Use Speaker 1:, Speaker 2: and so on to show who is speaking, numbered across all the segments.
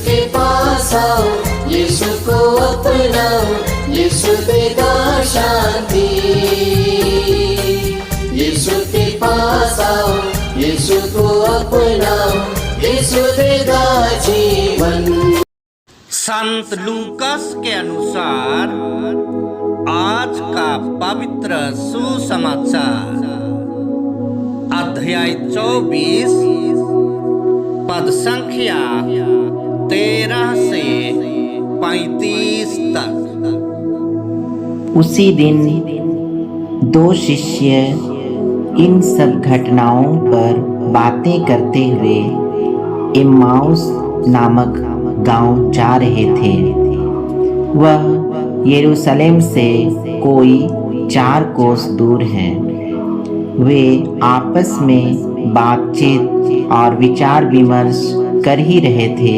Speaker 1: के पास आओ, यीशु को अपनाओ, यीशु देगा शांति। यीशु के पास आओ, यीशु को अपनाओ, यीशु देगा जीवन।
Speaker 2: संत लूकास के अनुसार आज का पवित्र सुसमाचार अध्याय 24 पद संख्या 13 से 35 तक।
Speaker 3: उसी दिन दो शिष्य इन सब घटनाओं पर बातें करते हुए इम्माउस नामक गांव जा रहे थे। वह यरूशलेम से कोई 4 कोस दूर है। वे आपस में बातचीत और विचार विमर्श कर ही रहे थे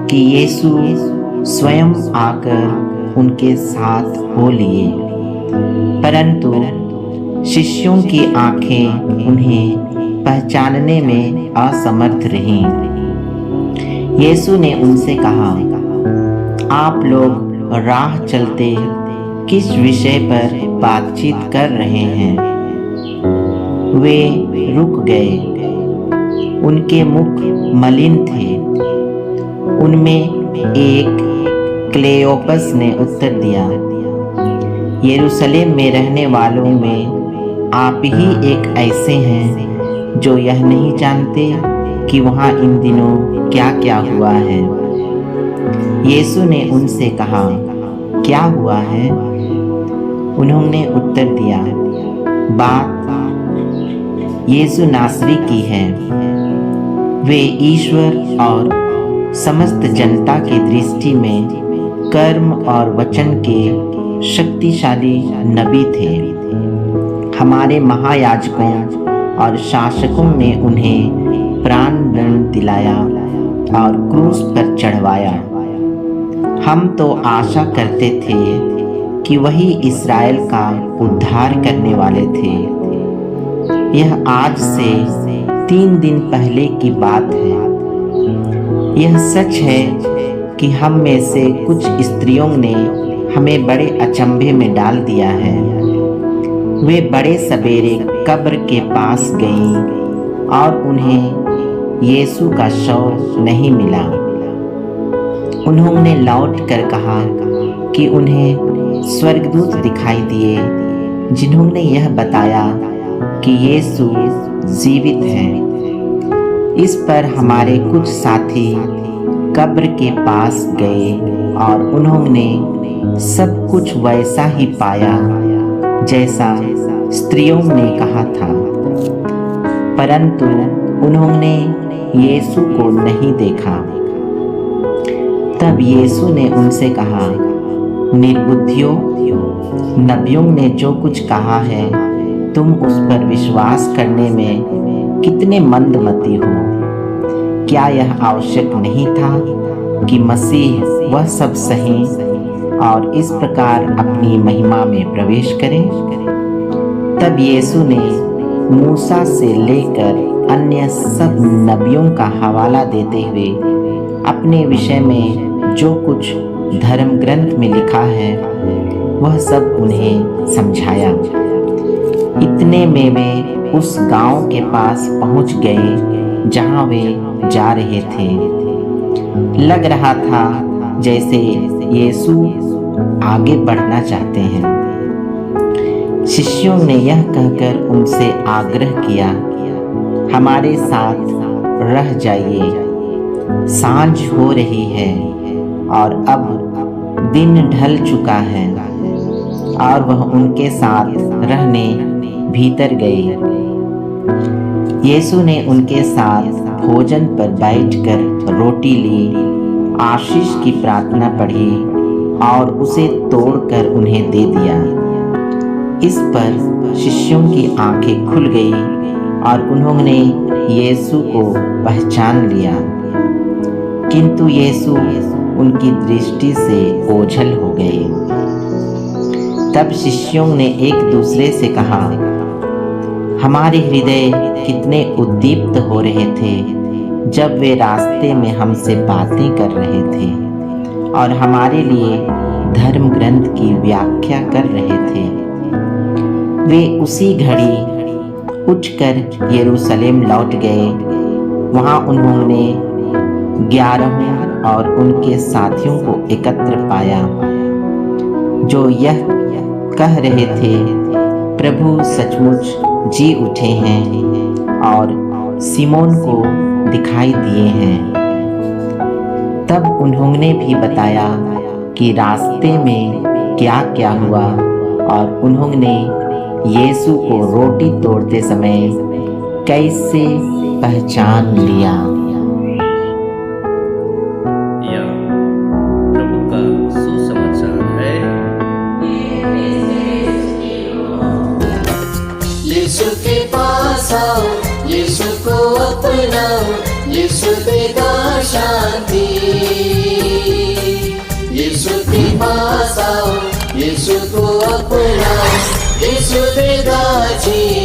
Speaker 3: कि यीशु स्वयं आकर उनके साथ हो लिए, परंतु शिष्यों की आंखें उन्हें पहचानने में असमर्थ रहीं। यीशु ने उनसे कहा, आप लोग राह चलते किस विषय पर बातचीत कर रहे हैं? वे रुक गए। उनके मुख मलिन थे। उनमें एक क्लेओपस ने उत्तर दिया, यरूशलेम में रहने वालों में आप ही एक ऐसे हैं जो यह नहीं जानते कि वहाँ इन दिनों क्या क्या हुआ है। यीशु ने उनसे कहा, क्या हुआ है? उन्होंने उत्तर दिया, बात यीशु नासरी की है। वे ईश्वर और समस्त जनता की दृष्टि में कर्म और वचन के शक्तिशाली नबी थे। हमारे महायाजकों और शासकों ने उन्हें प्राण दंड दिलाया और क्रूस पर चढ़वाया। हम तो आशा करते थे कि वही इस्राएल का उद्धार करने वाले थे। यह आज से 3 दिन पहले की बात है। यह सच है कि हम में से कुछ स्त्रियों ने हमें बड़े अचंभे में डाल दिया है। वे बड़े सवेरे कब्र के पास गईं और उन्हें यीशु का शव नहीं मिला। उन्होंने लौट कर कहा कि उन्हें स्वर्गदूत दिखाई दिए, जिन्होंने यह बताया कि यीशु जीवित हैं। इस पर हमारे कुछ साथी कब्र के पास गए और उन्होंने सब कुछ वैसा ही पाया जैसा स्त्रियों ने कहा था, परंतु उन्होंने यीशु को नहीं देखा। तब यीशु ने उनसे कहा, निर्बुद्धियों, नबियों ने जो कुछ कहा है तुम उस पर विश्वास करने में कितने मंदमती हो। क्या यह आवश्यक नहीं था कि मसीह वह सब सहे और इस प्रकार अपनी महिमा में प्रवेश करे? तब यीशु ने मूसा से लेकर अन्य सब नबियों का हवाला देते हुए अपने विषय में जो कुछ धर्म ग्रंथ में लिखा है वह सब उन्हें समझाया। इतने में वे उस गांव के पास पहुंच गए जहां वे जा रहे थे। लग रहा था जैसे यीशु आगे बढ़ना चाहते हैं। शिष्यों ने यह कहकर उनसे आग्रह किया, हमारे साथ रह जाइए, सांझ हो रही है और अब दिन ढल चुका है। और वह उनके साथ रहने भीतर गए। यीशु ने उनके साथ भोजन पर बैठकर रोटी ली, आशीष की प्रार्थना पढ़ी और उसे तोड़कर उन्हें दे दिया। इस पर शिष्यों की आंखें खुल गई और उन्होंने यीशु को पहचान लिया, किंतु यीशु उनकी दृष्टि से ओझल हो गए। तब शिष्यों ने एक दूसरे से कहा, हमारे हृदय कितने उद्दीप्त हो रहे थे जब वे रास्ते में हमसे बातें कर रहे थे और हमारे लिए धर्म ग्रंथ की व्याख्या कर रहे थे। वे उसी घड़ी उठकर यरूशलेम लौट गए। वहां उन्होंने 11 और उनके साथियों को एकत्र पाया, जो यह कह रहे थे, प्रभु सचमुच जी उठे हैं और सिमोन को दिखाई दिए हैं। तब उन्होंने भी बताया कि रास्ते में क्या क्या हुआ और उन्होंने यीशु को रोटी तोड़ते समय कैसे पहचान लिया।
Speaker 2: यह प्रभु का सुसमाचार है।
Speaker 1: यीशु के पास आओ, यीशु को अपनाओ, यीशु देगा शांति। यीशु के पास आओ, यीशु को अपनाओ, यीशु देगा जीवन।